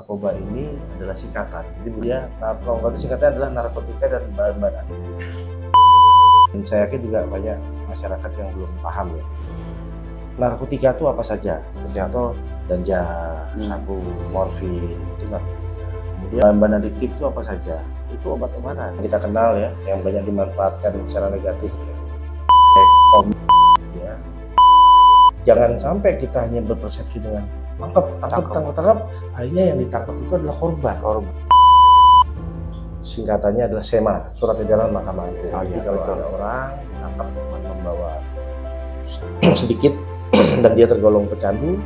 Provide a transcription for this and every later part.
narkoba ini adalah singkatan. Jadi dia narkoba itu singkatnya adalah narkotika dan bahan-bahan adiktif. Dan saya yakin juga banyak masyarakat yang belum paham ya. Narkotika itu apa saja? Contoh ganja, sabu, morfin, itu narkotika. Kemudian bahan-bahan adiktif itu apa saja? Itu obat-obatan. Kita kenal ya, yang banyak dimanfaatkan secara negatif. Ya. Jangan sampai kita hanya berpersepsi dengan tangkap, akhirnya yang ditangkap itu adalah korban. Singkatannya adalah SEMA, Surat Edaran Mahkamah Agung. Jadi kalau ada orang ditangkap membawa sedikit dan dia tergolong pecandu,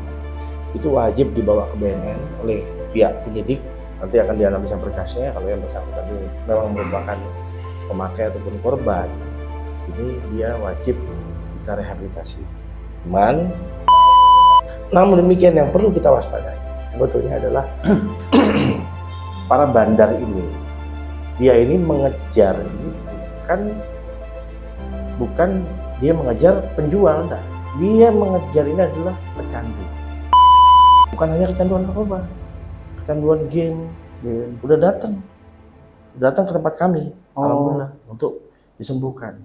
itu wajib dibawa ke BNN oleh pihak penyidik. Nanti akan dianalisa berkasnya kalau yang bersangkutan itu memang merupakan pemakai ataupun korban. Ini dia wajib kita rehabilitasi. Namun demikian yang perlu kita waspadai sebetulnya adalah para bandar ini. Dia ini mengejar ini bukan dia mengejar penjual, enggak. Dia mengejar ini adalah pecandu. Bukan hanya kecanduan narkoba, kecanduan game. Udah datang ke tempat kami, alhamdulillah, untuk disembuhkan.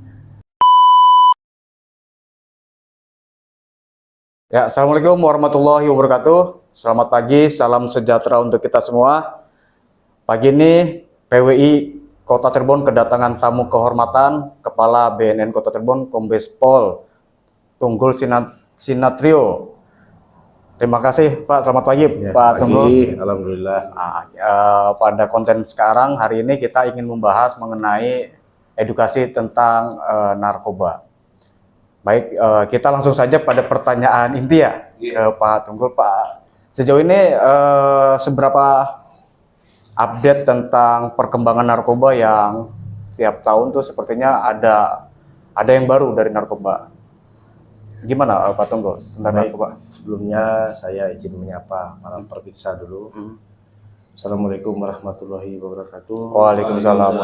Ya, Assalamualaikum warahmatullahi wabarakatuh. Selamat pagi, salam sejahtera untuk kita semua. Pagi ini PWI Kota Cirebon kedatangan tamu kehormatan Kepala BNN Kota Cirebon Kombes Pol Tunggul Sinatrio. Terima kasih Pak, selamat pagi Ya, Pak Tunggul. Alhamdulillah. Pada konten sekarang hari ini kita ingin membahas mengenai edukasi tentang narkoba. Baik, kita langsung saja pada pertanyaan inti ya ke Pak Tunggul. Pak, sejauh ini seberapa update tentang perkembangan narkoba yang tiap tahun tuh sepertinya ada yang baru dari narkoba. Gimana Pak Tunggul tentang narkoba? Sebelumnya saya izin menyapa para pemirsa dulu. Assalamualaikum warahmatullahi wabarakatuh. Waalaikumsalam.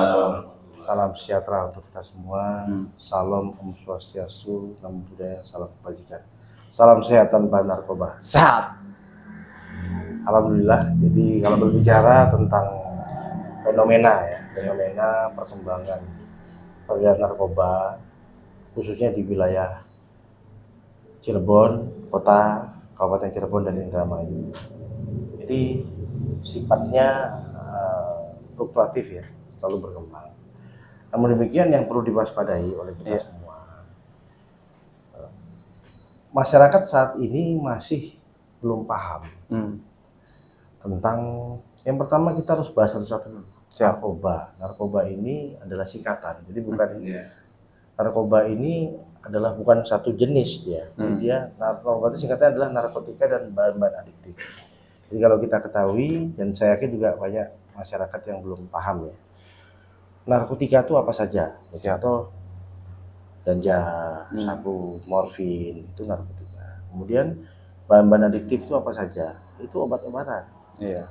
Salam sejahtera untuk kita semua. Salam Om Swastiastu, Namo Buddhaya, salam kebajikan. Salam sehat tanpa narkoba. Sehat. Alhamdulillah. Jadi kalau berbicara tentang fenomena perkembangan peredaran narkoba, khususnya di wilayah Cirebon, kota, Kabupaten Cirebon dan Indramayu. Jadi sifatnya fluktuatif ya, selalu berkembang. Namun demikian yang perlu diwaspadai oleh kita semua, masyarakat saat ini masih belum paham tentang, yang pertama kita harus bahas satu-satu dulu. Narkoba ini adalah singkatan, jadi bukan narkoba ini adalah bukan satu jenis dia. Jadi dia narkoba itu singkatnya adalah narkotika dan bahan-bahan adiktif. Jadi kalau kita ketahui, dan saya yakin juga banyak masyarakat yang belum paham ya, narkotika itu apa saja? Contoh ganja, sabu, morfin, itu narkotika. Kemudian bahan-bahan adiktif itu apa saja? Itu obat-obatan.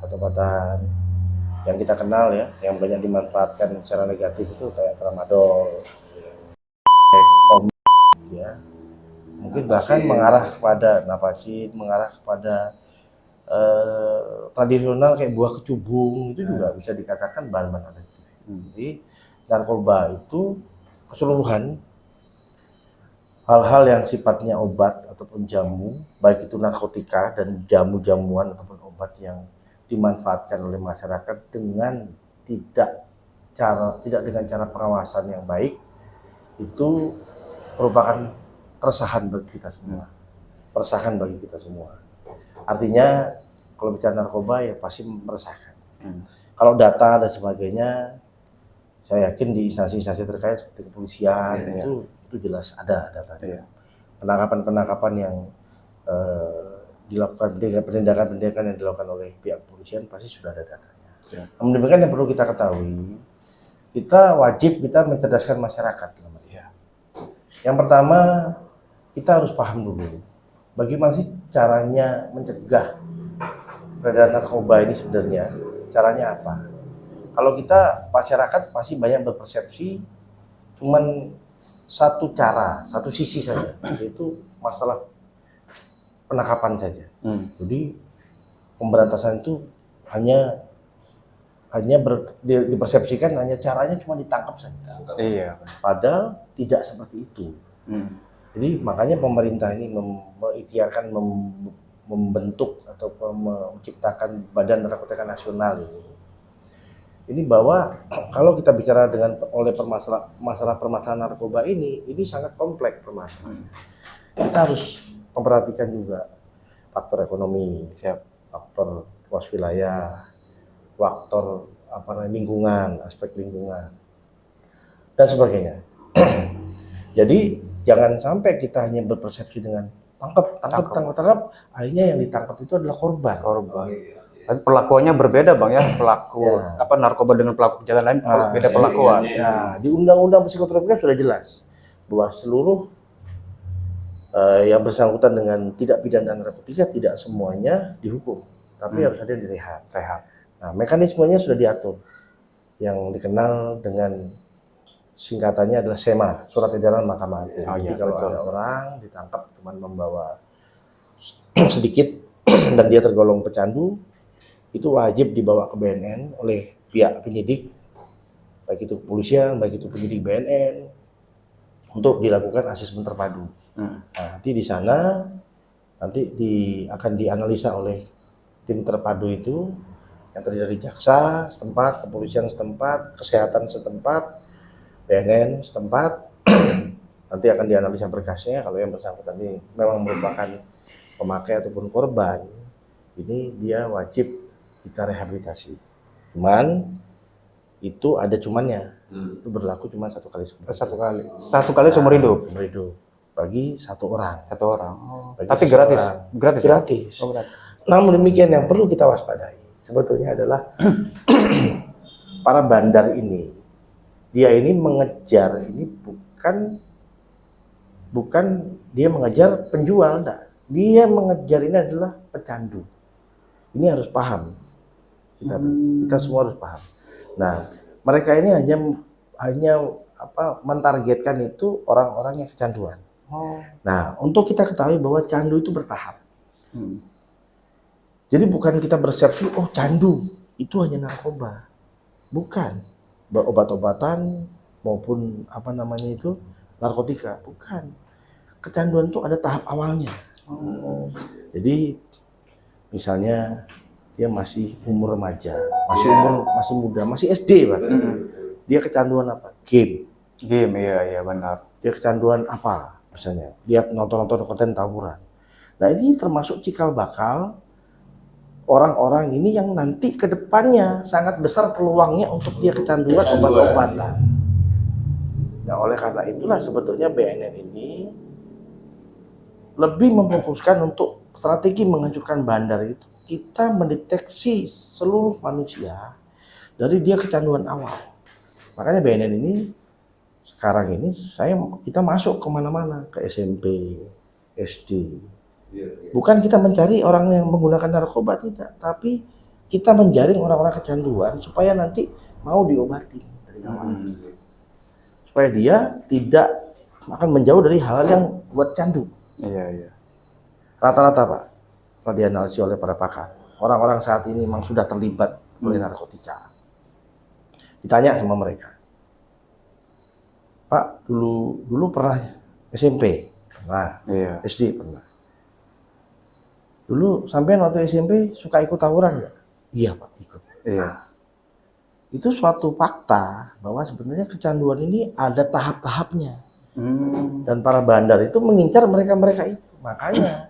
Obat-obatan yang kita kenal ya, yang banyak dimanfaatkan secara negatif itu kayak tramadol, ya. Mungkin bahkan mengarah kepada napasin, mengarah kepada tradisional kayak buah kecubung, itu juga bisa dikatakan bahan-bahan adiktif. Jadi narkoba itu keseluruhan hal-hal yang sifatnya obat ataupun jamu, baik itu narkotika dan jamu-jamuan ataupun obat yang dimanfaatkan oleh masyarakat dengan tidak dengan cara pengawasan yang baik, itu merupakan keresahan bagi kita semua. Artinya kalau bicara narkoba ya pasti meresahkan. Kalau data dan sebagainya, saya yakin di instansi-instansi terkait seperti kepolisian itu jelas ada datanya. Penangkapan yang dilakukan, penindakan yang dilakukan oleh pihak kepolisian pasti sudah ada datanya. Namun demikian yang perlu kita ketahui, kita wajib mencerdaskan masyarakat. Yang pertama, kita harus paham dulu bagaimana sih caranya mencegah peredaran narkoba ini sebenarnya. Caranya apa? Kalau kita masyarakat pasti banyak berpersepsi cuman satu sisi saja, yaitu masalah penangkapan saja. Jadi pemberantasan itu hanya dipersepsikan hanya caranya cuma ditangkap saja. Iya. Padahal tidak seperti itu. Jadi makanya pemerintah ini mengikhtiarkan membentuk atau menciptakan Badan Narkotika Nasional ini bahwa kalau kita bicara oleh masalah permasalahan narkoba ini sangat kompleks permasalahan. Kita harus memperhatikan juga faktor ekonomi, faktor luas wilayah, faktor lingkungan, aspek lingkungan dan sebagainya. Jadi jangan sampai kita hanya berpersepsi dengan tangkap, akhirnya yang ditangkap itu adalah korban. Tapi perlakuannya berbeda Bang ya, narkoba dengan pelaku kejahatan lain beda perlakuan. Ya, di Undang-Undang Psikotropika sudah jelas bahwa seluruh yang bersangkutan dengan tidak pidana narkotika tidak semuanya dihukum, tapi harus ada yang direhab. Nah, mekanismenya sudah diatur, yang dikenal dengan singkatannya adalah SEMA, Surat Edaran Mahkamah Agung. Jadi kalau ada orang ditangkap cuma membawa sedikit dan dia tergolong pecandu, itu wajib dibawa ke BNN oleh pihak penyidik, baik itu kepolisian, baik itu penyidik BNN, untuk dilakukan asesmen terpadu. Nah, nanti di sana akan dianalisa oleh tim terpadu itu yang terdiri dari jaksa setempat, kepolisian setempat, kesehatan setempat, BNN setempat. Nanti akan dianalisa berkasnya. Kalau yang bersangkutan ini memang merupakan pemakai ataupun korban, ini dia wajib kita rehabilitasi. Cuman itu ada cumannya. Itu berlaku cuma satu kali seumur hidup. Bagi satu orang. Tapi gratis. Namun demikian yang perlu kita waspadai sebetulnya adalah para bandar ini, dia ini mengejar ini bukan dia mengejar penjual, enggak. Dia mengejar ini adalah pecandu. Ini harus paham. Kita semua harus paham. Nah, mereka ini hanya mentargetkan itu orang-orang yang kecanduan. Nah, untuk kita ketahui bahwa candu itu bertahap. Jadi bukan kita persepsi, oh candu itu hanya narkoba. Bukan. Obat-obatan maupun narkotika. Bukan. Kecanduan itu ada tahap awalnya. Jadi misalnya dia masih umur remaja, masih muda, masih SD bahkan. Dia kecanduan apa? Game, iya benar. Dia kecanduan apa? Misalnya dia nonton konten tawuran. Nah, ini termasuk cikal bakal orang-orang ini yang nanti ke depannya sangat besar peluangnya untuk dia kecanduan obat-obatan. Nah, oleh karena itulah sebetulnya BNN ini lebih memfokuskan untuk strategi menghancurkan bandar itu. Kita mendeteksi seluruh manusia dari dia kecanduan awal. Makanya BNN ini sekarang ini kita masuk kemana-mana, ke SMP, SD. Bukan kita mencari orang yang menggunakan narkoba, tidak, tapi kita menjaring orang-orang kecanduan supaya nanti mau diobati dari awal. Supaya dia tidak akan menjauh dari hal-hal yang buat candu. Iya. Rata-rata Pak, setelah dianalisis oleh para pakar, orang-orang saat ini memang sudah terlibat oleh narkotika. Ditanya sama mereka, Pak, dulu pernah SMP, pernah, SD pernah. Dulu sampean waktu SMP suka ikut tawuran nggak? Iya Pak, ikut. Nah, itu suatu fakta bahwa sebenarnya kecanduan ini ada tahap-tahapnya. Dan para bandar itu mengincar mereka itu. Makanya,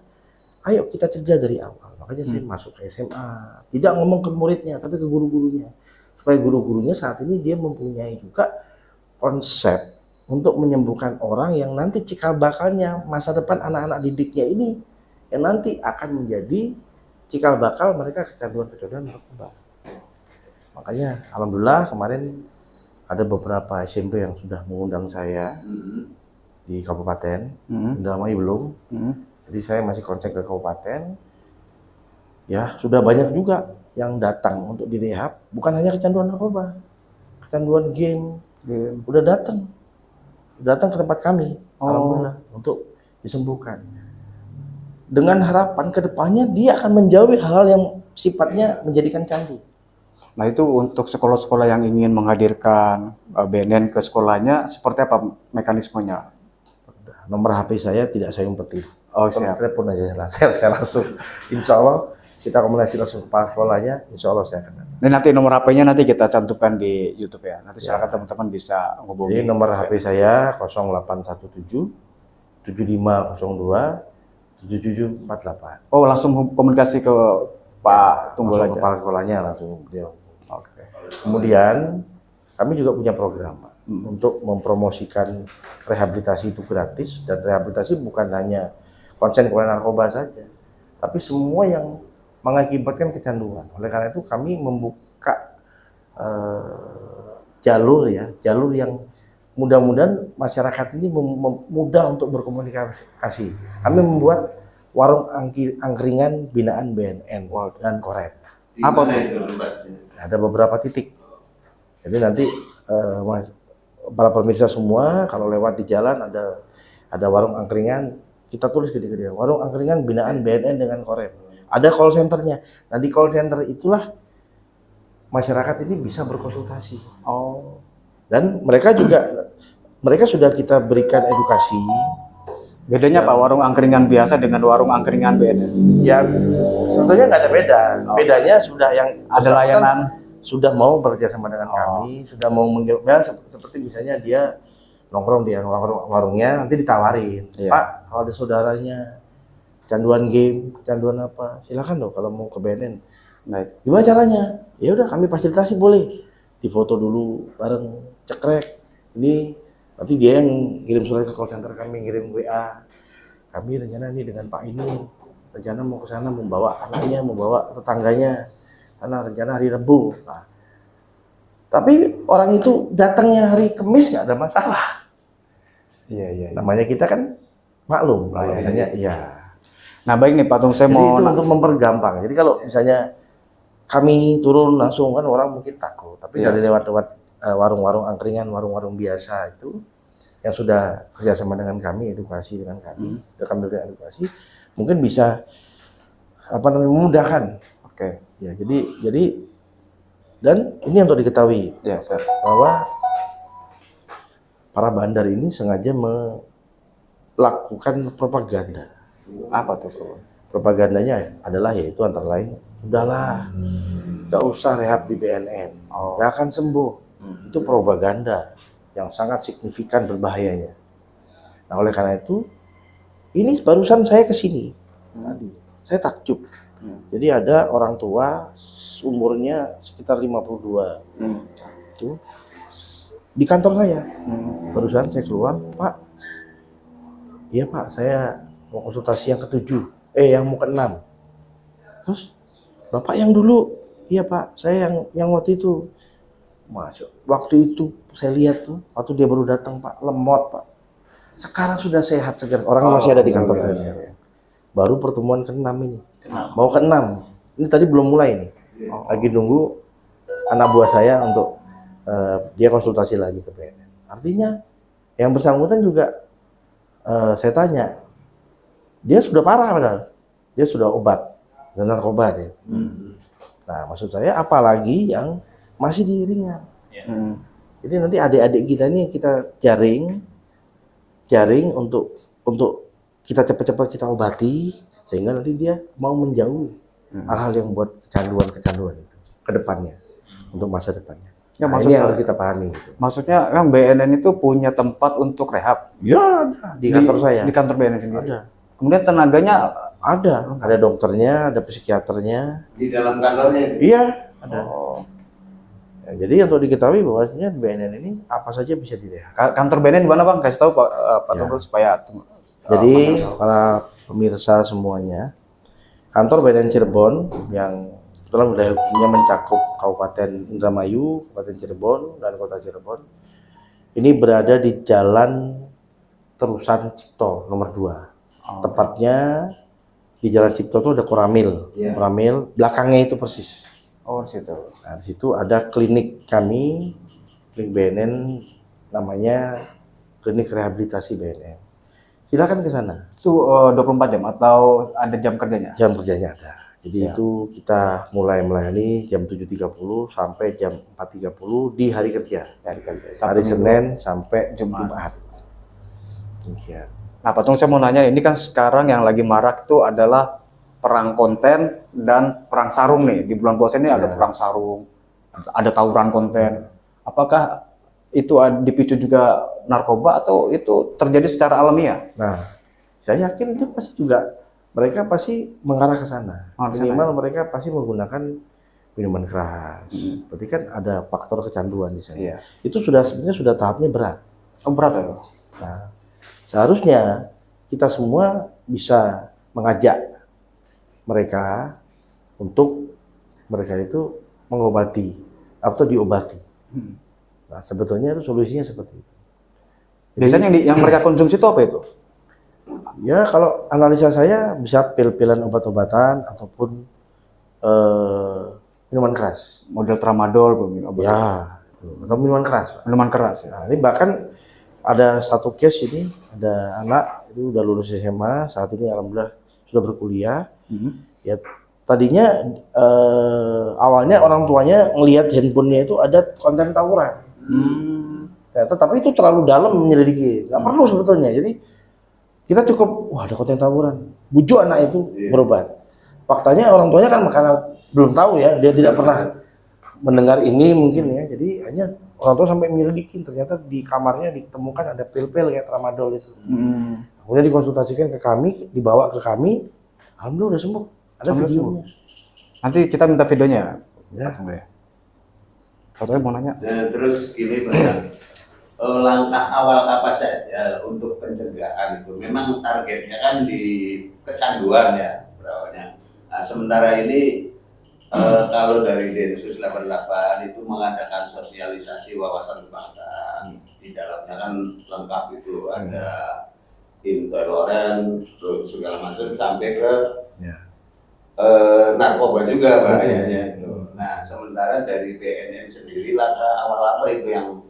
ayo kita cegah dari awal. Makanya saya masuk ke SMA, tidak ngomong ke muridnya, tapi ke guru-gurunya. Supaya guru-gurunya saat ini dia mempunyai juga konsep untuk menyembuhkan orang yang nanti cikal bakalnya masa depan anak-anak didiknya ini yang nanti akan menjadi cikal bakal mereka kecanduan narkoba. Makanya alhamdulillah kemarin ada beberapa SMP yang sudah mengundang saya di kabupaten, udah lama belum. Jadi saya masih konsen ke kabupaten. Ya, sudah banyak juga yang datang untuk direhab, bukan hanya kecanduan narkoba, kecanduan game. Udah datang ke tempat kami, alhamdulillah, untuk disembuhkan. Dengan harapan kedepannya dia akan menjauhi hal-hal yang sifatnya menjadikan candu. Nah itu untuk sekolah-sekolah yang ingin menghadirkan BNN ke sekolahnya, seperti apa mekanismenya? Nomor HP saya tidak saya umpetin. Oh siap. Telepon aja saya langsung. Insya Allah kita komunikasi langsung ke sekolahnya. Insya Allah saya akan. Ini nanti nomor HP-nya nanti kita cantumkan di YouTube ya. Nanti silakan teman-teman bisa menghubungi. Jadi nomor HP saya 0817 7502 7748. Oh langsung komunikasi ke Pak Tunggul Langsung aja. kepala sekolahnya langsung beliau. Oke. Kemudian kami juga punya program Pak, untuk mempromosikan rehabilitasi itu gratis, dan rehabilitasi bukan hanya konsen kepada narkoba saja, tapi semua yang mengakibatkan kecanduan. Oleh karena itu kami membuka jalur yang mudah-mudahan masyarakat ini mudah untuk berkomunikasi. Kami membuat warung angkringan binaan BNN dan Korem. Apa tuh? Ada beberapa titik. Jadi nanti para pemirsa semua kalau lewat di jalan ada warung angkringan, kita tulis gede-gede, warung angkringan binaan BNN dengan Korem. Ada call centernya. Nah di call center itulah masyarakat ini bisa berkonsultasi. Oh. Dan mereka sudah kita berikan edukasi. Bedanya Pak warung angkringan biasa dengan warung angkringan BNN? Ya sebetulnya nggak ada beda. Bedanya sudah yang ada layanan. Sudah mau bekerja sama dengan kami, sudah mau ya, seperti misalnya dia nongkrong di warungnya, nanti ditawarin, Pak kalau ada saudaranya kecanduan game, kecanduan apa, silakan dong kalau mau ke BNN. Baik. Gimana caranya? Ya udah kami fasilitasi, boleh difoto dulu bareng, cekrek. Ini nanti dia yang kirim surat ke call center kami, ngirim WA. Kami rencana nih dengan Pak ini, rencana mau ke sana, membawa anaknya, membawa tetangganya. Karena rencana hari Rabu. Nah, tapi orang itu datangnya hari Kamis nggak ada masalah. Iya. Namanya kita kan maklum. Misalnya, iya. Nah baik nih Pak Tung, saya Jadi mau itu untuk mempergampang. Jadi kalau misalnya kami turun langsung kan orang mungkin takut. Tapi dari lewat warung-warung angkringan, warung-warung biasa itu yang sudah kerjasama dengan kami, edukasi dengan kami, sudah kami berikan edukasi, mungkin bisa memudahkan. Oke. Ya, jadi dan ini untuk diketahui bahwa para bandar ini sengaja melakukan propaganda. Apa tuh? Propagandanya adalah yaitu antara lain, udahlah, nggak usah rehab di BNN, nggak akan sembuh. Itu propaganda yang sangat signifikan berbahayanya. Nah oleh karena itu, ini barusan saya kesini tadi, saya takjub. Jadi ada orang tua umurnya sekitar 52 itu di kantor saya. Barusan saya keluar, Pak. Iya Pak, saya mau konsultasi yang ke-7, yang mau ke-6. Terus Bapak yang dulu, iya Pak, saya yang waktu itu. Masuk. Waktu itu saya lihat tuh, waktu dia baru datang Pak, lemot Pak. Sekarang sudah sehat segar. Orangnya masih ada di kantor saya. Baru pertemuan ke-6 ini. Mau ke-6. Ini tadi belum mulai nih. Lagi nunggu anak buah saya untuk dia konsultasi lagi ke BNN. Artinya yang bersangkutan juga saya tanya, dia sudah parah padahal. Dia sudah obat dan narkoba dia. Nah, maksud saya apalagi yang masih di ringan. Jadi nanti adik-adik kita ini kita jaring untuk kita cepat-cepat kita obati sehingga nanti dia mau menjauhi hal-hal yang buat kecanduan itu ke depannya, untuk masa depannya. Ya, nah, ini yang harus kita pahami. Gitu. Maksudnya yang BNN itu punya tempat untuk rehab? Ya ada di kantor saya. Di kantor BNN sendiri? Ada. Kemudian tenaganya? Ada dokternya, ada psikiaternya. Di dalam kantornya? Iya, ada. Ya, jadi untuk diketahui bahwasanya BNN ini apa saja bisa direhab. Kantor BNN di mana Bang? Kasih tahu Pak Tunggul supaya. Jadi para pemirsa semuanya, kantor BNN Cirebon yang kebetulan wilayahnya mencakup Kabupaten Indramayu, Kabupaten Cirebon, dan Kota Cirebon, ini berada di Jalan Terusan Cipto nomor 2. Tepatnya di Jalan Cipto itu ada Koramil. Koramil belakangnya itu persis. Oh, di situ. Nah, di situ ada klinik kami, klinik BNN, namanya Klinik Rehabilitasi BNN. Silakan ke sana. Itu 24 jam atau ada jam kerjanya? Jam kerjanya ada. Jadi itu kita mulai melayani jam 7.30 sampai jam 4.30 di hari kerja. Hari Senin sampai Jumat. Demikian. Nah, Pak Tung, saya mau nanya, ini kan sekarang yang lagi marak itu adalah perang konten dan perang sarung nih. Di bulan puasa ini ada perang sarung, ada tawuran konten. Apakah itu dipicu juga narkoba atau itu terjadi secara alamiah? Nah, saya yakin itu pasti juga mereka pasti mengarah ke sana. Minimal mereka pasti menggunakan minuman keras. Berarti kan ada faktor kecanduan di sana. Iya. Itu sebenarnya sudah tahapnya berat. Oh, berat ya? Nah, seharusnya kita semua bisa mengajak mereka untuk mereka itu mengobati atau diobati. Nah, sebetulnya itu solusinya seperti itu. Jadi, biasanya yang mereka konsumsi itu apa itu? Ya, kalau analisa saya bisa pil-pilan obat-obatan ataupun minuman keras. Model tramadol, obat. Ya, itu. Atau minuman keras. Pak. Minuman keras. Ya. Nah, ini bahkan ada satu case ini, ada anak itu udah lulus SMA, saat ini alhamdulillah sudah berkuliah. Ya, tadinya awalnya orang tuanya ngelihat handphonenya itu ada konten tawuran. Ternyata, tapi itu terlalu dalam menyelidiki, nggak perlu sebetulnya. Jadi kita cukup, wah ada konten tawuran, bujuk anak itu berobat. Faktanya orang tuanya kan karena belum tahu ya, dia tidak pernah mendengar ini mungkin ya, jadi hanya orang tua sampai menyelidikin, ternyata di kamarnya ditemukan ada pil-pil kayak tramadol itu. Kemudian dikonsultasikan ke kami, dibawa ke kami, alhamdulillah udah sembuh, ada videonya. Nanti kita minta videonya. Ya. Katanya mau nanya. Terus gini Pak, langkah awal apa saja untuk pencegahan itu? Memang targetnya kan di kecanduan ya, berawalnya. Nah, sementara ini kalau dari Densus 88 itu mengadakan sosialisasi wawasan kebangsaan. Di dalamnya kan lengkap itu, ada intoleran, terus segala macam sampai ke narkoba juga bahayanya itu. Nah, sementara dari BNN sendiri langkah awal apa itu yang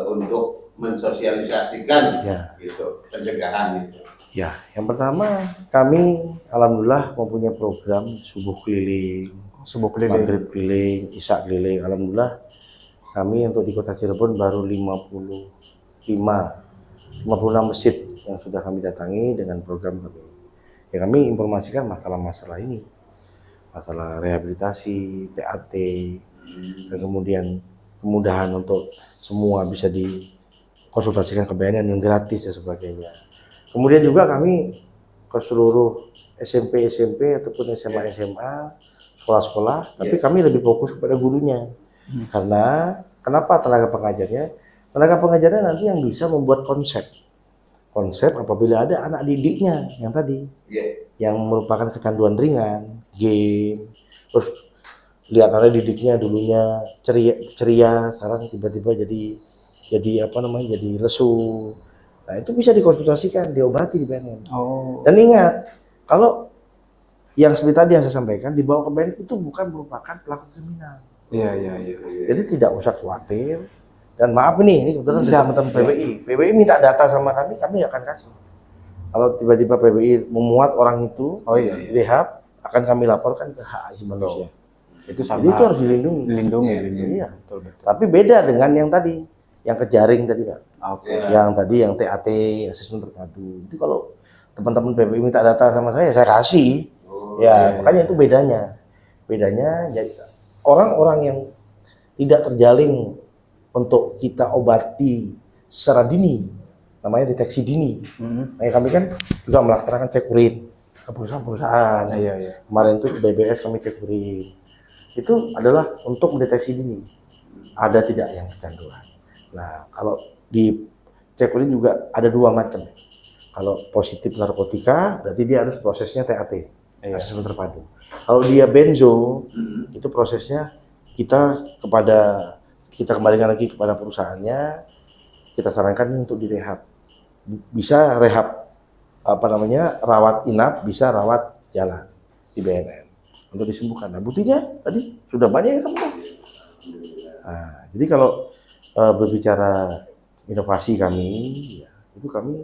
untuk mensosialisasikan gitu, pencegahan itu? Ya, yang pertama kami alhamdulillah mempunyai program subuh keliling, maghrib keliling, isya keliling. Alhamdulillah kami untuk di Kota Cirebon baru 56 masjid yang sudah kami datangi dengan program kami. Ya, kami informasikan masalah-masalah ini, masalah rehabilitasi, TAT, dan kemudian kemudahan untuk semua bisa dikonsultasikan ke BNN yang gratis dan sebagainya. Kemudian juga kami ke seluruh SMP ataupun SMA, sekolah-sekolah, tapi kami lebih fokus kepada gurunya. Karena kenapa tenaga pengajarnya? Tenaga pengajarnya nanti yang bisa membuat konsep apabila ada anak didiknya yang tadi, yang merupakan kecanduan ringan, game, terus lihat anak didiknya dulunya ceria, sekarang tiba-tiba jadi lesu. Nah, itu bisa dikonsultasikan, diobati di BNN. Dan ingat, kalau yang seperti tadi yang saya sampaikan dibawa ke BNN itu bukan merupakan pelaku kriminal. Iya. Jadi tidak usah khawatir. Dan maaf ini kebetulan dari teman-teman PBI minta data sama kami akan kasih. Kalau tiba-tiba PBI memuat orang itu, direhab, akan kami laporkan ke hak asasi manusia. Jadi itu harus dilindungi. Iya. Betul. Tapi beda dengan yang tadi, yang ke jaring tadi Pak. Yang tadi yang TAT, asesmen terpadu. Itu kalau teman-teman PBI minta data sama saya kasih. Makanya itu bedanya. Bedanya jadi orang-orang yang tidak terjalin untuk kita obati secara dini, namanya deteksi dini. Nah, kami kan juga melaksanakan cek urin ke perusahaan-perusahaan. Kemarin itu BBS kami cek urin. Itu adalah untuk mendeteksi dini ada tidak yang kecanduan. Nah, kalau di cek urin juga ada dua macam. Kalau positif narkotika, berarti dia harus prosesnya TAT, asesmen terpadu. Kalau dia benzo, itu prosesnya kita kembalikan lagi kepada perusahaannya, kita sarankan untuk direhab. Bisa rehab rawat inap, bisa rawat jalan di BNN untuk disembuhkan. Nah, buktinya tadi sudah banyak yang sembuh. Nah, jadi kalau berbicara inovasi kami, itu kami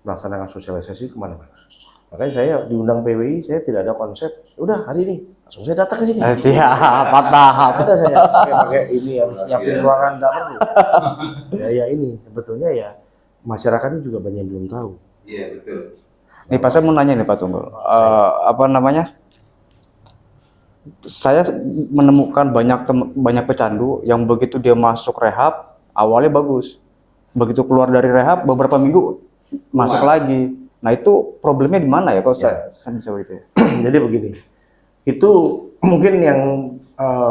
melaksanakan sosialisasi kemana-mana. Makanya saya diundang PWI, saya tidak ada konsep. Udah hari ini langsung saya datang ke sini. Siap, mantap. Ada saya pakai ini harus nyiapin ruangan, nggak perlu. Ya ini sebetulnya ya masyarakatnya juga banyak yang belum tahu. Iya betul. Nih Pak, saya mau nanya nih Pak Tunggul, apa namanya? Saya menemukan banyak pecandu yang begitu dia masuk rehab awalnya bagus, begitu keluar dari rehab beberapa minggu masuk lagi. Nah itu problemnya di mana ya? Kok saya bisa begitu ya? Jadi begini, itu mungkin yang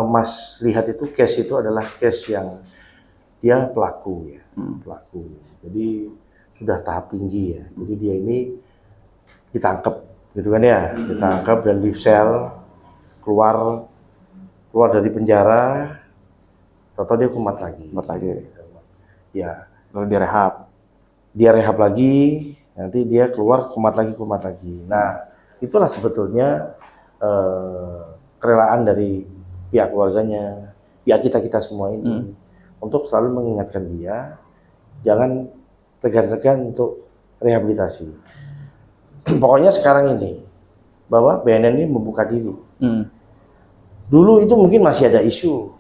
Mas lihat itu case itu adalah case yang dia pelaku ya, pelaku. Jadi sudah tahap tinggi ya. Jadi dia ini ditangkap, gitu kan ya, ditangkap dan di sel, keluar dari penjara, atau dia kumat lagi. Ya. Lalu dia rehab lagi, nanti dia keluar kumat lagi. Nah, itulah sebetulnya kerelaan dari pihak keluarganya, pihak kita semua ini untuk selalu mengingatkan dia jangan tegan-tegan untuk rehabilitasi. Pokoknya sekarang ini bahwa BNN ini membuka diri. Dulu itu mungkin masih ada isu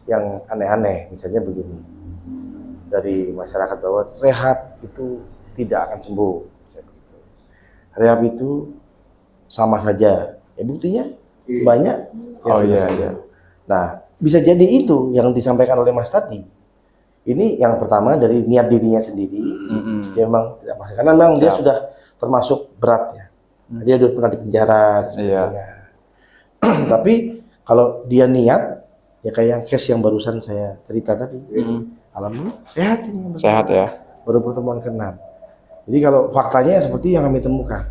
yang aneh-aneh, misalnya begini dari masyarakat bahwa rehab itu tidak akan sembuh. Rehab itu sama saja. Ya buktinya banyak. Oh iya. Nah, bisa jadi itu yang disampaikan oleh Mas tadi. Ini yang pertama dari niat dirinya sendiri. Dia memang tidak masuk karena memang dia sudah termasuk berat ya. Dia sudah pernah di penjara dan sebagainya. Tapi kalau dia niat ya kayak yang case yang barusan saya cerita tadi. Alhamdulillah sehat ini. Sehat ya. Baru pertemuan ke-6. Jadi kalau faktanya seperti yang kami temukan.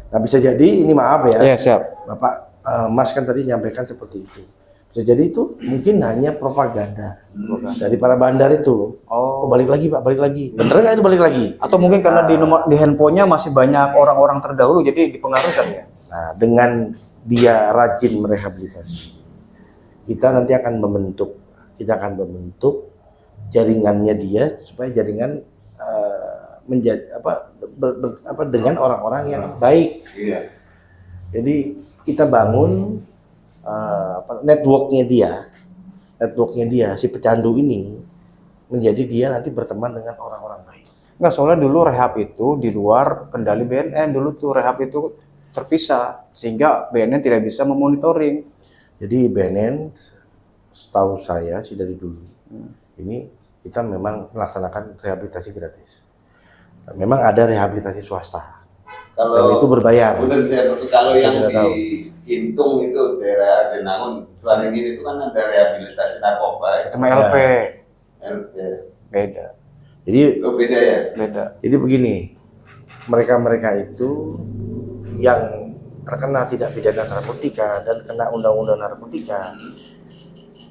Nah bisa jadi ini maaf ya. Iya siap. Bapak Mas kan tadi nyampaikan seperti itu. Bisa jadi itu mungkin hanya propaganda dari para bandar itu. Oh balik lagi Pak, balik lagi. Bener nggak itu balik lagi? Atau mungkin karena di handphonenya masih banyak orang-orang terdahulu jadi dipengaruhi kan ya? Nah dengan dia rajin merehabilitasi, kita nanti akan membentuk jaringannya dia supaya jaringan menjadi dengan orang-orang yang baik. Iya. Jadi kita bangun networknya dia si pecandu ini menjadi dia nanti berteman dengan orang-orang baik. Enggak, soalnya dulu rehab itu di luar kendali BNN, dulu tuh rehab itu terpisah sehingga BNN tidak bisa memonitoring. Jadi BNN setahu saya sih dari dulu ini kita memang melaksanakan rehabilitasi gratis. Memang ada rehabilitasi swasta. Dan itu berbayar. Kalau yang di Intung itu daerah Jenangun, Suwaningin itu kan ada rehabilitasi narkoba. Sama LP. Beda. Jadi beda ya. Beda. Jadi begini, mereka itu yang terkena tidak pidana narkotika dan kena undang-undang narkotika,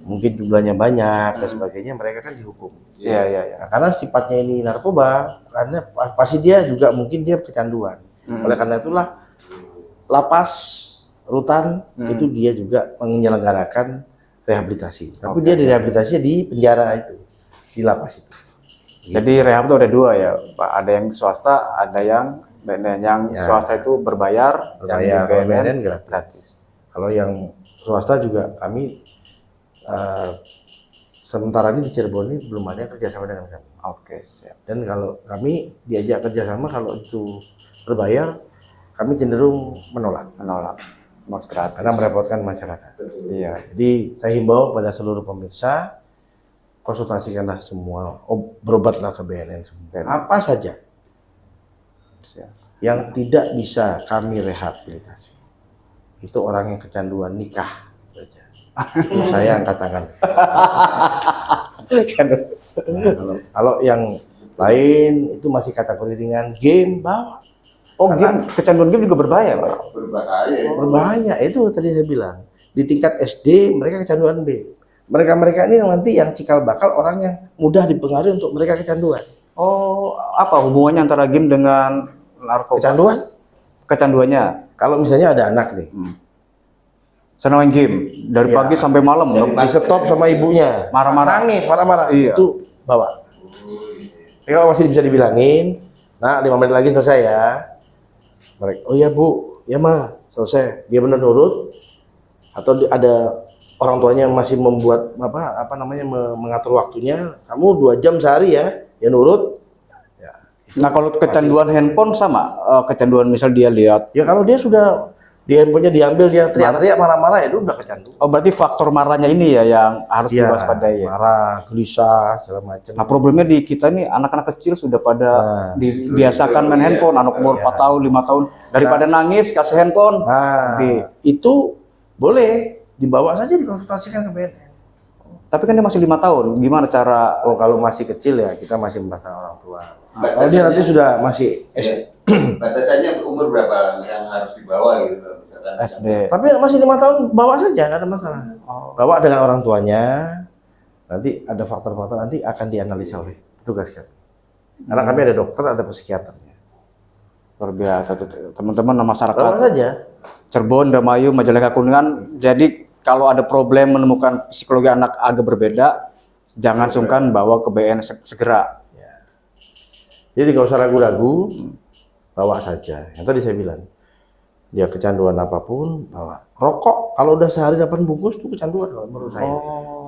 mungkin jumlahnya banyak dan sebagainya, mereka kan dihukum. Iya. Nah, karena sifatnya ini narkoba, karena pasti dia juga mungkin dia kecanduan. Oleh karena itulah lapas rutan itu dia juga menyelenggarakan rehabilitasi. Tapi dia direhabilitasi di penjara itu, di lapas itu. Jadi rehab itu ada dua ya, Pak. Ada yang swasta, ada yang BNN. Yang swasta itu berbayar, yang BNN gratis. Kalau yang swasta juga kami sementara ini di Cirebon ini belum ada kerjasama dengan kami. Oke, siap. Dan kalau kami diajak kerjasama kalau itu berbayar, kami cenderung menolak. Karena merepotkan masyarakat. Iya. Jadi saya himbau pada seluruh pemirsa, konsultasikanlah semua, berobatlah ke BNN semua. Apa saja yang tidak bisa kami rehabilitasi. Itu orang yang kecanduan nikah saja. Saya angkat tangan. Nah, kalau yang lain itu masih kategori ringan, game bawa. Oh, game, kecanduan game juga berbahaya, Pak? Berbahaya, itu tadi saya bilang. Di tingkat SD mereka kecanduan B. Mereka ini nanti yang cikal bakal orang yang mudah dipengaruhi untuk mereka kecanduan. Oh, apa hubungannya antara game dengan narkoba? Kecanduan? Kecanduannya? Kalau misalnya ada anak nih, senang main game dari pagi sampai malam, di stop sama ibunya, marah-marah, nangis, marah-marah, itu bawa. Jadi kalau masih bisa dibilangin, nah 5 menit lagi selesai ya. mereka, oh ya Bu, ya Ma, selesai. Dia benar nurut, atau ada orang tuanya yang masih membuat mengatur waktunya, kamu 2 jam sehari ya nurut. Ya, Nah kalau kecanduan handphone sama, kecanduan misal dia lihat. ya kalau dia sudah di handphonenya diambil, dia teriak-teriak marah-marah, ya itu udah kecanduan. Oh berarti faktor marahnya ini ya yang harus Iya, diwaspadai ya. marah, gelisah, segala macam. Nah problemnya di kita nih anak-anak kecil sudah pada dibiasakan main handphone, anak umur 4 tahun, 5 tahun, daripada nangis kasih handphone. Nah, itu boleh dibawa saja dikonsultasikan ke BNN. Tapi kan dia masih 5 tahun, gimana cara? Oh kalau masih kecil ya kita masih membahas orang tua. Kalau dia nanti sudah masih SD. Batasannya umur berapa yang harus dibawa gitu kalau misalkan SD. Tapi masih 5 tahun bawa saja, nggak ada masalah. Bawa dengan orang tuanya. Nanti ada faktor-faktor nanti akan dianalisa oleh petugas kami. Karena kami ada dokter, ada psikiaternya. Luar biasa tuh teman-teman masyarakat. Bawa saja. Cirebon, Indramayu, Majalengka Kuningan. Jadi kalau ada problem menemukan psikologi anak agak berbeda, jangan sungkan bawa ke BNN segera. Ya. Jadi nggak usah ragu-ragu, bawa saja. Yang tadi saya bilang, dia kecanduan apapun, bawa. Rokok kalau udah sehari 8 bungkus itu kecanduan kalau menurut saya.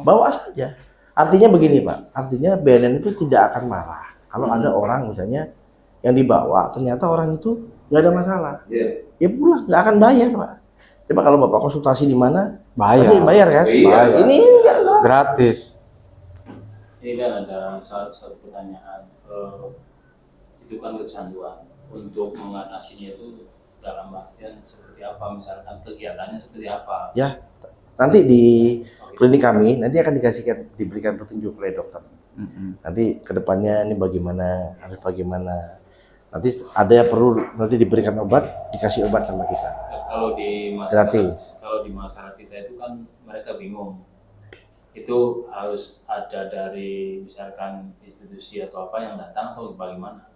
Bawa saja. Artinya begini Pak, artinya BNN itu tidak akan marah kalau ada orang misalnya yang dibawa ternyata orang itu nggak ada masalah. Ya pulang, nggak akan bayar Pak. Coba kalau Bapak konsultasi di mana, pasti bayar kan? Bayar. Ini enggak Gratis. Ini kan ada satu pertanyaan, itu kan kecanduan. Untuk mengatasinya itu dalam artian seperti apa, misalkan kegiatannya seperti apa? Ya, nanti di klinik kami nanti akan diberikan petunjuk oleh dokter. Nanti kedepannya ini bagaimana, harus bagaimana. Nanti ada yang perlu nanti diberikan obat, dikasih obat sama kita. Kalau di masyarakat, Gratis. kalau di masyarakat kita itu kan mereka bingung. Itu harus ada dari misalkan institusi atau apa yang datang atau bagaimana?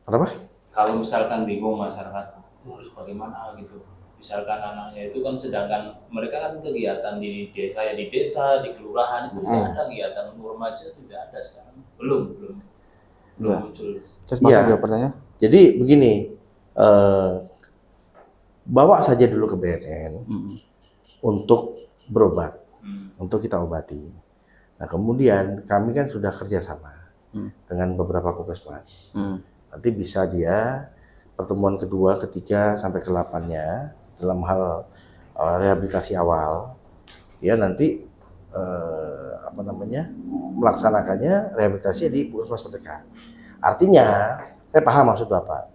Kenapa? Kalau misalkan bingung masyarakat itu harus bagaimana gitu. Misalkan anaknya itu kan sedangkan mereka kan kegiatan di kayak di desa, di kelurahan itu tidak ada kegiatan, remaja tidak ada sekarang. Belum muncul. Terus masuk Iya. ke pertanyaan? Jadi begini, bawa saja dulu ke BNN untuk berobat, untuk kita obati. Nah kemudian kami kan sudah kerjasama dengan beberapa puskesmas. Nanti bisa dia pertemuan kedua, ketiga sampai ke-8-nya dalam hal rehabilitasi awal, ya nanti melaksanakannya rehabilitasi di puskesmas terdekat. Artinya saya paham maksud Bapak.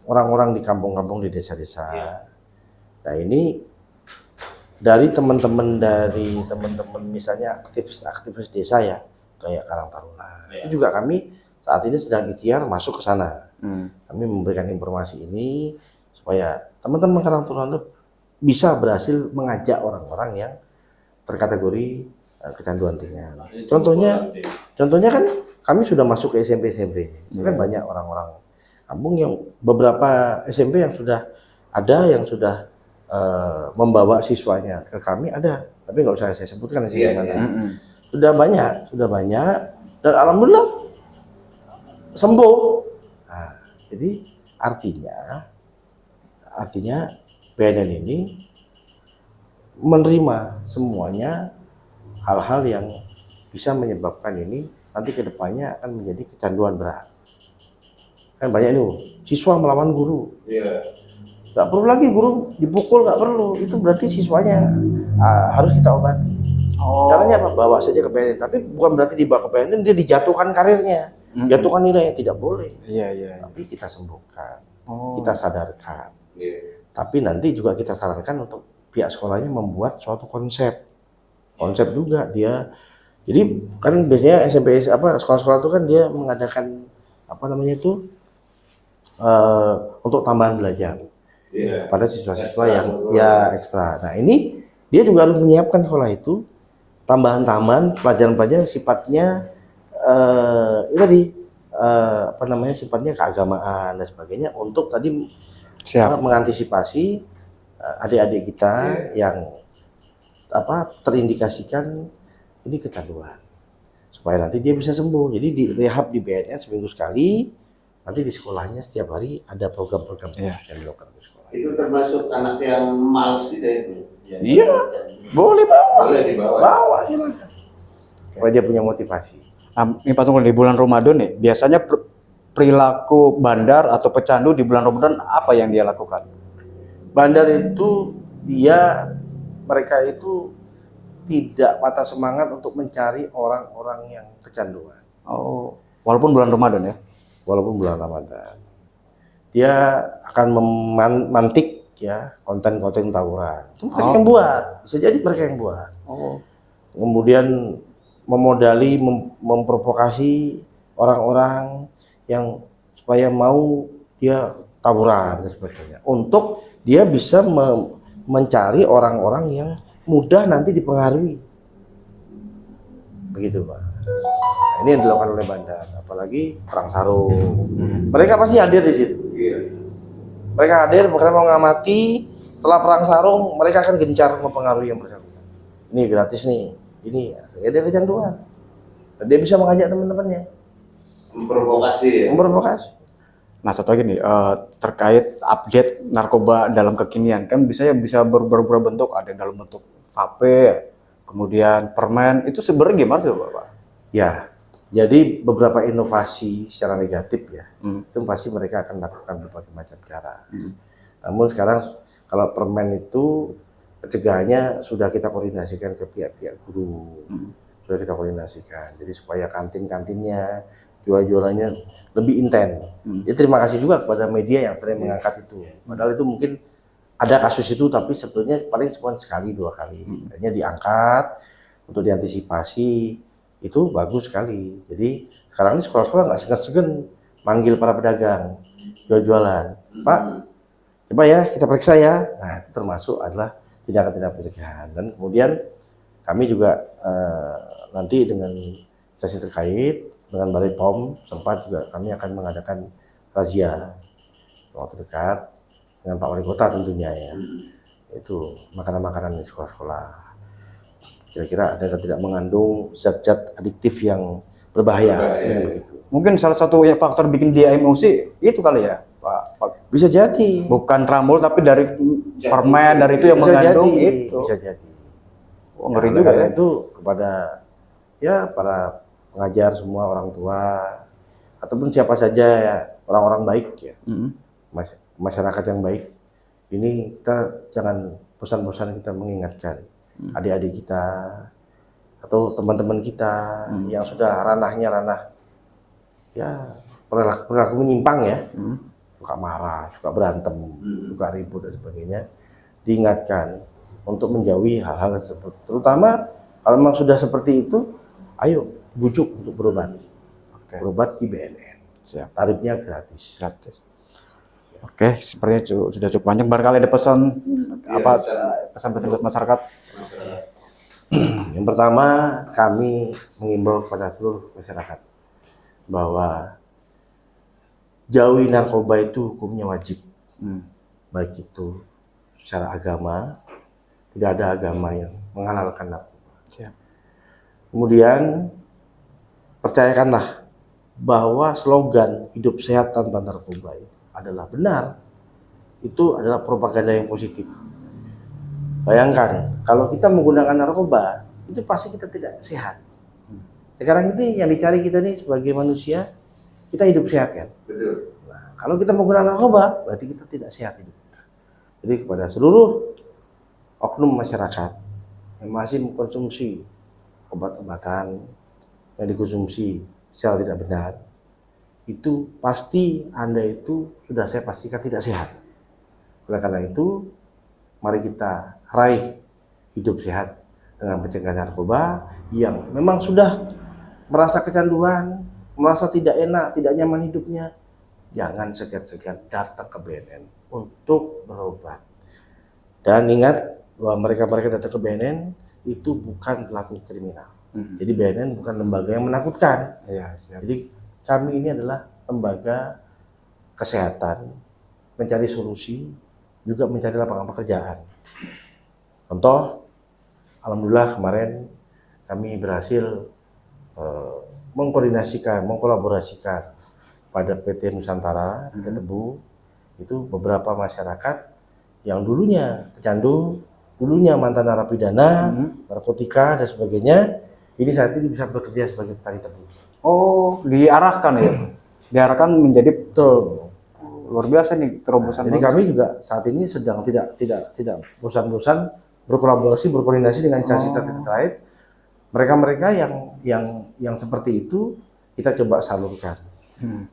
Orang-orang di kampung-kampung, di desa-desa. Nah ini dari teman-teman misalnya aktivis desa ya, kayak Karang Taruna. Itu juga kami saat ini sedang ikhtiar masuk ke sana. Kami memberikan informasi ini supaya teman-teman Karang Taruna bisa berhasil mengajak orang-orang yang terkategori kecanduan ringan. Contohnya kan kami sudah masuk ke SMP. Itu kan banyak orang-orang kampung yang beberapa SMP yang sudah ada yang sudah membawa siswanya ke kami ada, tapi nggak usah saya sebutkan di mana. Sudah banyak dan alhamdulillah sembuh. Nah, jadi artinya BNN ini menerima semuanya hal-hal yang bisa menyebabkan ini nanti kedepannya akan menjadi kecanduan berat. Kan banyak nih siswa melawan guru. Nggak perlu lagi guru dipukul, nggak perlu. Itu berarti siswanya harus kita obati. Caranya apa? Bawa saja ke BNN. Tapi bukan berarti dibawa ke BNN dia dijatuhkan karirnya, jatuhkan nilainya, tidak boleh. Tapi kita sembuhkan, kita sadarkan. Tapi nanti juga kita sarankan untuk pihak sekolahnya membuat suatu konsep juga dia. Jadi kan biasanya SMP sekolah-sekolah itu kan dia mengadakan untuk tambahan belajar pada siswa-siswa yang ekstra. Nah ini dia juga harus menyiapkan sekolah itu tambahan-tambahan pelajaran-pelajaran sifatnya sifatnya keagamaan dan sebagainya untuk tadi mengantisipasi adik-adik kita yang terindikasikan ini kecanduan supaya nanti dia bisa sembuh. Jadi direhab di BNN seminggu sekali, nanti di sekolahnya setiap hari ada program-program khusus yang dilakukan di sekolah. Itu termasuk anak yang males tidak itu? Iya, boleh bawa. Boleh dibawa. Bawa, silakan. Supaya dia punya motivasi. Ini Pak Tunggul, di bulan Ramadan nih, biasanya perilaku bandar atau pecandu di bulan Ramadan apa yang dia lakukan? Bandar itu mereka itu tidak patah semangat untuk mencari orang-orang yang kecanduan. Oh, walaupun bulan Ramadan ya? Walaupun bulan Ramadan. Dia akan memantik ya konten-konten tawuran. Itu mereka yang buat. Bisa jadi mereka yang buat. Oh. Kemudian memodali, memprovokasi orang-orang yang supaya mau dia tawuran dan sebagainya. Untuk dia bisa mencari orang-orang yang mudah nanti dipengaruhi. Begitu, Pak. Nah, ini yang dilakukan oleh bandar, apalagi perang sarung. Mereka pasti hadir di situ. Mereka hadir karena mau ngamati. Setelah perang sarung, mereka akan gencar mempengaruhi yang bersangkutan. Ini gratis nih, ini ya dia kecanduan. Dan dia bisa mengajak teman-temannya. Memprovokasi ya? Memprovokasi. Nah, satu lagi nih, terkait update narkoba dalam kekinian, kan bisa berbagai bentuk, ada dalam bentuk vape, kemudian permen, itu sebenarnya gimana sih Pak? Ya, jadi beberapa inovasi secara negatif ya, itu pasti mereka akan lakukan berbagai macam cara. Namun sekarang kalau permen itu pencegahannya sudah kita koordinasikan ke pihak-pihak guru, sudah kita koordinasikan, jadi supaya kantin-kantinnya, jual-jualannya lebih intens. Ya terima kasih juga kepada media yang sering mengangkat itu. Padahal itu mungkin ada kasus itu, tapi sebetulnya paling cuma sekali dua kali. Hanya diangkat untuk diantisipasi, itu bagus sekali. Jadi sekarang ini sekolah-sekolah nggak segan-segan manggil para pedagang jual-jualan. Pak, coba ya kita periksa ya. Nah itu termasuk adalah tindakan-tindakan pencegahan. Dan kemudian kami juga nanti dengan sesi terkait dengan Balai POM sempat juga kami akan mengadakan razia waktu dekat dengan Pak Wali Kota tentunya ya. Itu makanan-makanan di sekolah-sekolah. Kira-kira ada tidak mengandung zat-zat adiktif yang berbahaya, ya, begitu. Mungkin salah satu faktor bikin dia emosi itu kali ya, Pak. Bisa jadi. Bukan tramol tapi dari permen, dari itu yang bisa mengandung jadi, itu. Bisa jadi. Oh, ngeri juga karena ya. itu kepada ya para pengajar semua, orang tua ataupun siapa saja ya, orang-orang baik ya. Masyarakat yang baik. Ini kita jangan bosan-bosan kita mengingatkan adik-adik kita atau teman-teman kita yang sudah ranahnya ranah ya perilaku menyimpang ya, suka marah, suka berantem, suka ribut dan sebagainya, diingatkan untuk menjauhi hal-hal tersebut. Terutama kalau memang sudah seperti itu, ayo bujuk untuk berobat. Berobat di BNN. Siap. Tarifnya gratis. Oke, sepertinya sudah cukup panjang. Barangkali ada pesan pesan-pesan buat masyarakat? Yang pertama, kami mengimbau kepada seluruh masyarakat bahwa jauhi narkoba itu hukumnya wajib. Baik itu secara agama, tidak ada agama yang menghalalkan narkoba. Siap. Kemudian percayakanlah bahwa slogan hidup sehat tanpa narkoba itu adalah benar. Itu adalah propaganda yang positif. Bayangkan, kalau kita menggunakan narkoba, itu pasti kita tidak sehat. Sekarang ini yang dicari kita nih sebagai manusia, kita hidup sehat kan? Betul. Nah, kalau kita menggunakan narkoba, berarti kita tidak sehat hidup kita. Jadi kepada seluruh oknum masyarakat yang masih mengkonsumsi obat-obatan yang dikonsumsi secara tidak benar, itu pasti Anda itu sudah saya pastikan tidak sehat. Oleh karena itu, mari kita raih hidup sehat dengan pencegahan narkoba yang memang sudah merasa kecanduan, merasa tidak enak, tidak nyaman hidupnya, jangan segan-segan datang ke BNN untuk berobat. Dan ingat bahwa mereka-mereka datang ke BNN itu bukan pelaku kriminal. Jadi BNN bukan lembaga yang menakutkan. Iya, siap. Jadi kami ini adalah lembaga kesehatan, mencari solusi, juga mencari lapangan pekerjaan. Contoh, alhamdulillah kemarin kami berhasil mengkoordinasikan, mengkolaborasikan pada PT Nusantara PT Tebu itu beberapa masyarakat yang dulunya pecandu, dulunya mantan narapidana, narkotika dan sebagainya, ini saat ini bisa bekerja sebagai petani tebu. Oh, diarahkan ya? Diarahkan menjadi Betul. luar biasa nih terobosan. Jadi kami juga saat ini sedang tidak bosan-bosan berkolaborasi, berkoordinasi dengan instansi terkait. Mereka-mereka yang seperti itu kita coba salurkan.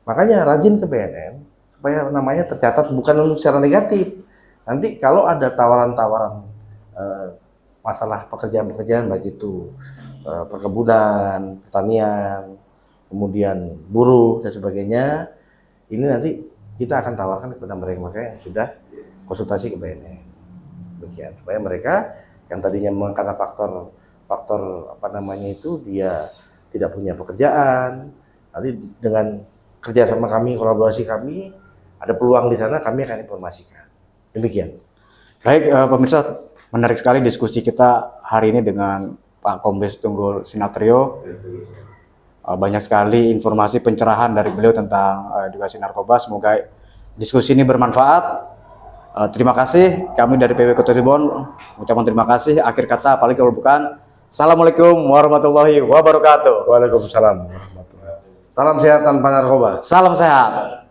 Makanya rajin ke BNN supaya namanya tercatat bukan secara negatif. Nanti kalau ada tawaran-tawaran masalah pekerjaan-pekerjaan baik itu perkebunan, pertanian, kemudian buruh dan sebagainya, ini nanti kita akan tawarkan kepada mereka yang sudah konsultasi ke BNN. Demikian, supaya mereka yang tadinya karena faktor apa namanya itu dia tidak punya pekerjaan, nanti dengan kerja sama kami, kolaborasi kami, ada peluang di sana, kami akan informasikan. Demikian. Baik, pemirsa, menarik sekali diskusi kita hari ini dengan Pak Kombes Tunggul Sinatrio. Banyak sekali informasi pencerahan dari beliau tentang edukasi narkoba. Semoga diskusi ini bermanfaat. Terima kasih. Kami dari PW Kota Cirebon ucapkan terima kasih. Akhir kata, apalagi kalau bukan, Assalamualaikum warahmatullahi wabarakatuh. Waalaikumsalam warahmatullahi wabarakatuh. Salam sehat tanpa narkoba. Salam sehat.